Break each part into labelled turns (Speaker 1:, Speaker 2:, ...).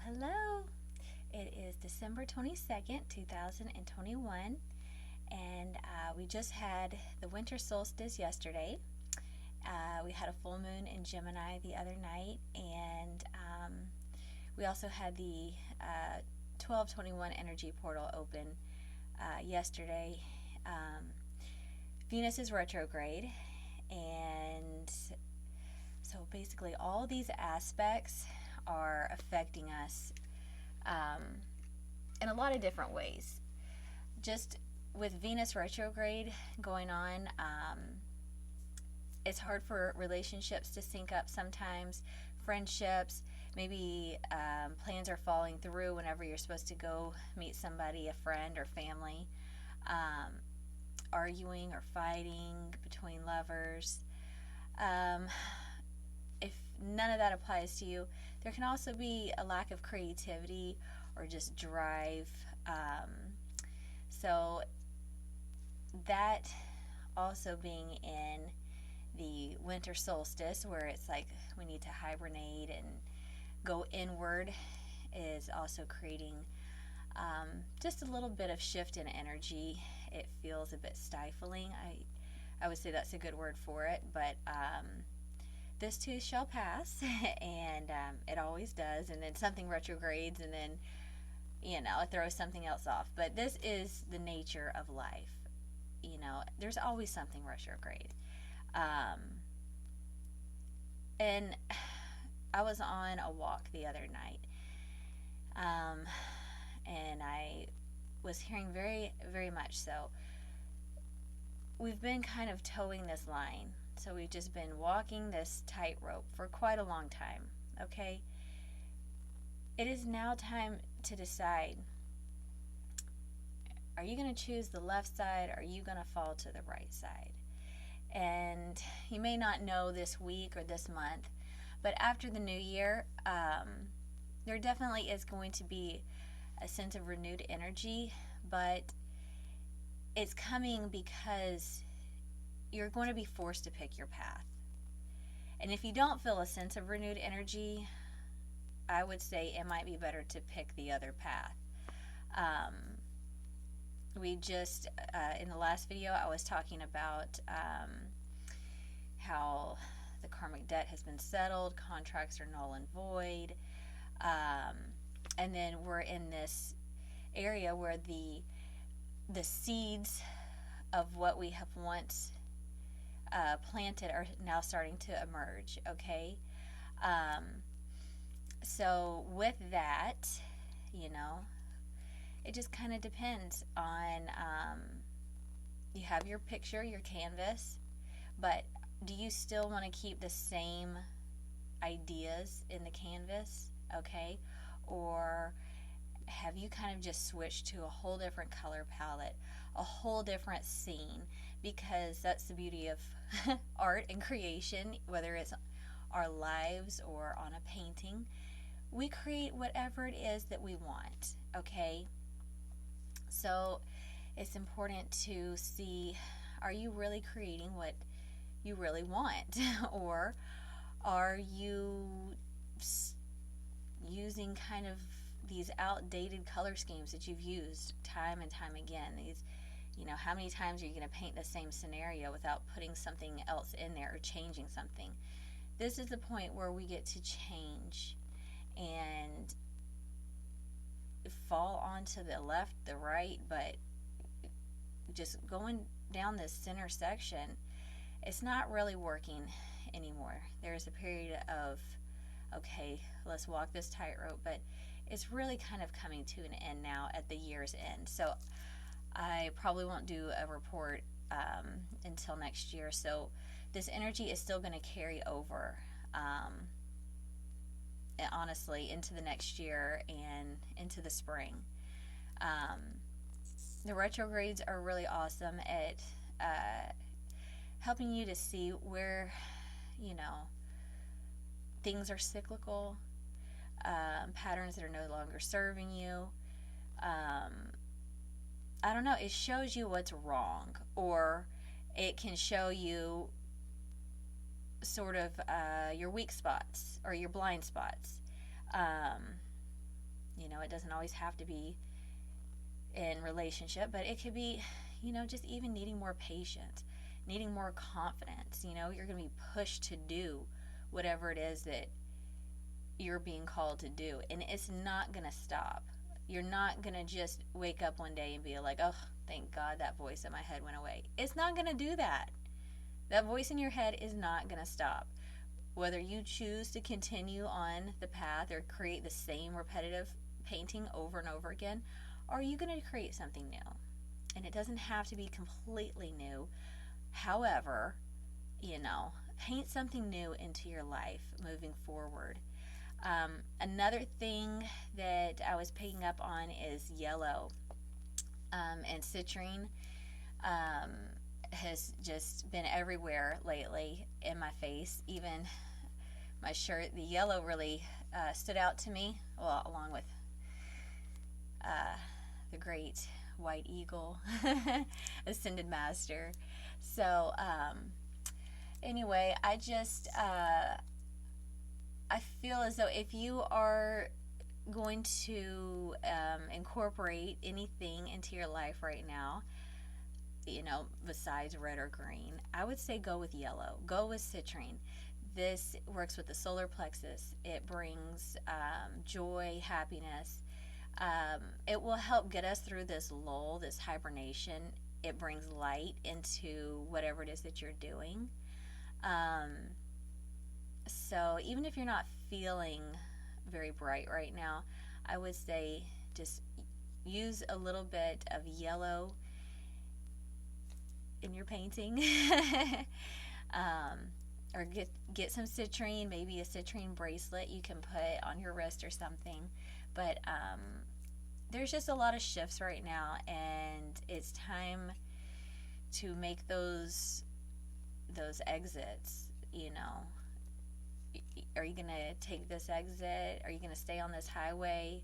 Speaker 1: Hello. It is December 22nd, 2021, and we just had the winter solstice yesterday. We had a full moon in Gemini the other night, and we also had the 1221 energy portal open yesterday. Um, Venus is retrograde, and so basically all these aspects are affecting us um, in a lot of different ways. Just with Venus retrograde going on, it's hard for relationships to sync up sometimes, friendships, maybe plans are falling through whenever you're supposed to go meet somebody, a friend or family, um, arguing or fighting between lovers. Um, if none of that applies to you, there can also be a lack of creativity or just drive. So that also being in the winter solstice, where it's like we need to hibernate and go inward, is also creating just a little bit of shift in energy. It feels a bit stifling. I would say that's a good word for it, but this too shall pass, and it always does. And then something retrogrades, and then it throws something else off. But this is the nature of life. There's always something retrograde. Um, and I was on a walk the other night, um, and I was hearing very, very much so. We've been kind of towing this line. So we've just been walking this tightrope for quite a long time, okay? It is now time to decide. Are you going to choose the left side, or are you going to fall to the right side? And you may not know this week or this month, but after the new year, there definitely is going to be a sense of renewed energy, but it's coming because you're going to be forced to pick your path. And if you don't feel a sense of renewed energy, I would say it might be better to pick the other path. We just, in the last video, I was talking about how the karmic debt has been settled, contracts are null and void, and then we're in this area where the seeds of what we have once planted are now starting to emerge, okay? So with that, it just kind of depends on, you have your picture, your canvas, but do you still want to keep the same ideas in the canvas, okay? Or have you kind of just switched to a whole different color palette, a whole different scene? Because that's the beauty of art and creation, whether it's our lives or on a painting. We create whatever it is that we want, okay? So it's important to see, are you really creating what you really want? Or are you using kind of these outdated color schemes that you've used time and time again? How many times are you going to paint the same scenario without putting something else in there or changing something? This is the point where we get to change and fall onto the left, the right, but just going down this center section, it's not really working anymore. There's a period of, okay, let's walk this tightrope, but it's really kind of coming to an end now at the year's end. So I probably won't do a report until next year. So this energy is still going to carry over, honestly, into the next year and into the spring. The retrogrades are really awesome at helping you to see where, things are cyclical, patterns that are no longer serving you. I don't know, it shows you what's wrong, or it can show you sort of your weak spots or your blind spots. It doesn't always have to be in relationship, but it could be, just even needing more patience, needing more confidence. You're going to be pushed to do whatever it is that you're being called to do, and it's not going to stop. You're not going to just wake up one day and be like, oh, thank God that voice in my head went away. It's not going to do that. That voice in your head is not going to stop. Whether you choose to continue on the path or create the same repetitive painting over and over again, are you going to create something new? And it doesn't have to be completely new. However, paint something new into your life moving forward. Another thing that I was picking up on is yellow, and citrine has just been everywhere lately in my face. Even my shirt, the yellow really stood out to me, well, along with the great white eagle, ascended master. So anyway, I feel as though if you are going to incorporate anything into your life right now, besides red or green, I would say go with yellow. Go with citrine. This works with the solar plexus. It brings joy, happiness. It will help get us through this lull, this hibernation. It brings light into whatever it is that you're doing. So even if you're not feeling very bright right now, I would say just use a little bit of yellow in your painting. Or get some citrine, maybe a citrine bracelet you can put on your wrist or something. But there's just a lot of shifts right now, and it's time to make those exits. Are you going to take this exit? Are you going to stay on this highway?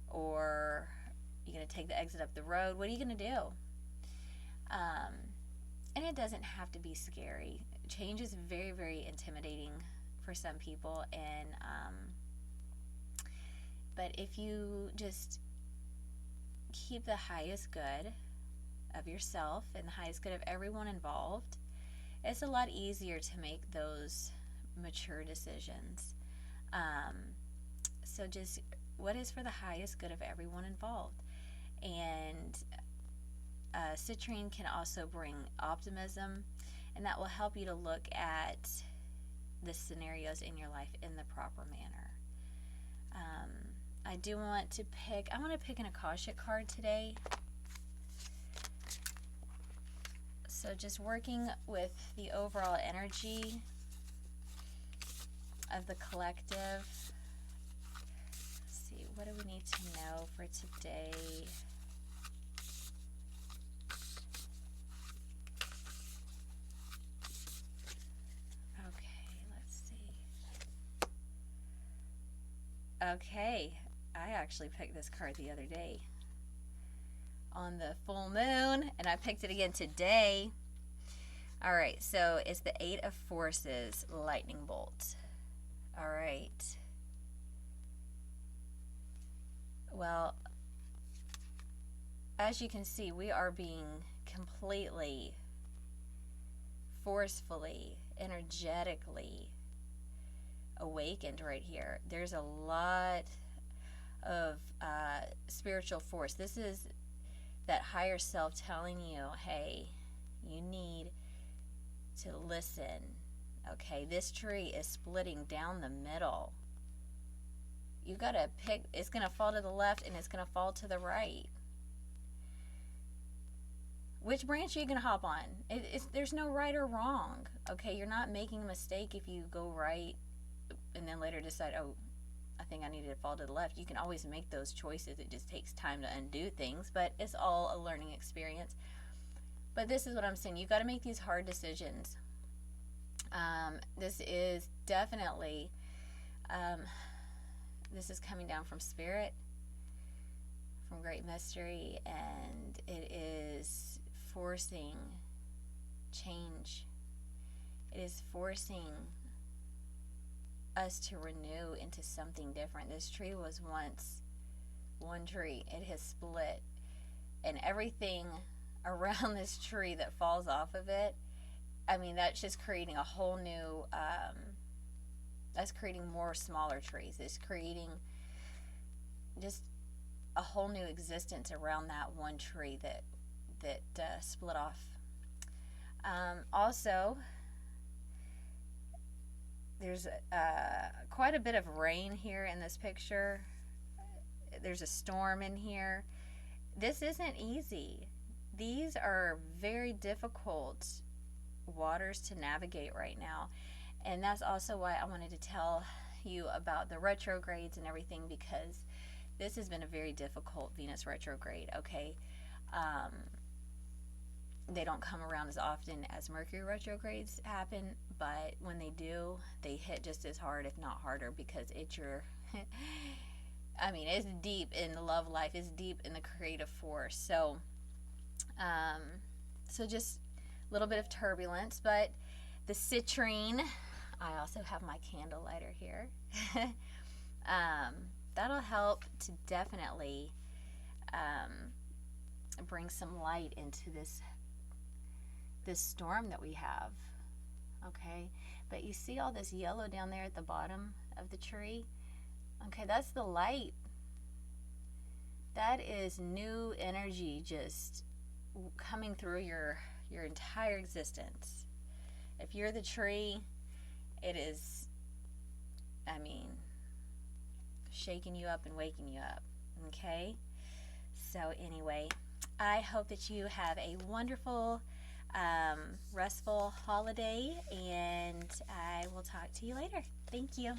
Speaker 1: Or are you going to take the exit up the road? What are you going to do? And it doesn't have to be scary. Change is very, very intimidating for some people, and but if you just keep the highest good of yourself and the highest good of everyone involved, it's a lot easier to make those mature decisions. So just what is for the highest good of everyone involved. And citrine can also bring optimism, and that will help you to look at the scenarios in your life in the proper manner. I want to pick an Akashic card today. So just working with the overall energy of the collective. Let's see, what do we need to know for today? Okay, I actually picked this card the other day on the full moon, and I picked it again today. All right, so it's the Eight of Forces, lightning bolt. All right. Well, as you can see, we are being completely, forcefully, energetically awakened right here. There's a lot of spiritual force. This is that higher self telling you, hey, you need to listen. Okay, this tree is splitting down the middle. You got to pick. It's going to fall to the left and it's going to fall to the right. Which branch are you going to hop on? There's no right or wrong. Okay, you're not making a mistake if you go right and then later decide, oh, I think I needed to fall to the left. You can always make those choices. It just takes time to undo things, but it's all a learning experience. But this is what I'm saying. You got to make these hard decisions. This is definitely, this is coming down from Spirit, from Great Mystery, and it is forcing change. It is forcing us to renew into something different. This tree was once one tree. It has split, and everything around this tree that falls off of it, I mean, that's just creating a whole new, that's creating more smaller trees. It's creating just a whole new existence around that one tree that split off. Also, there's quite a bit of rain here in this picture. There's a storm in here. This isn't easy. These are very difficult waters to navigate right now. And that's also why I wanted to tell you about the retrogrades and everything, because this has been a very difficult Venus retrograde, okay? They don't come around as often as Mercury retrogrades happen, but when they do, they hit just as hard, if not harder, because it's your, I mean, it's deep in the love life, it's deep in the creative force. So just a little bit of turbulence, but the citrine, I also have my candle lighter here. That'll help to definitely bring some light into this storm that we have. Okay, but you see all this yellow down there at the bottom of the tree? Okay, that's the light. That is new energy just coming through your entire existence. If you're the tree, it is, I mean, shaking you up and waking you up. Okay? So anyway, I hope that you have a wonderful, restful holiday, and I will talk to you later. Thank you.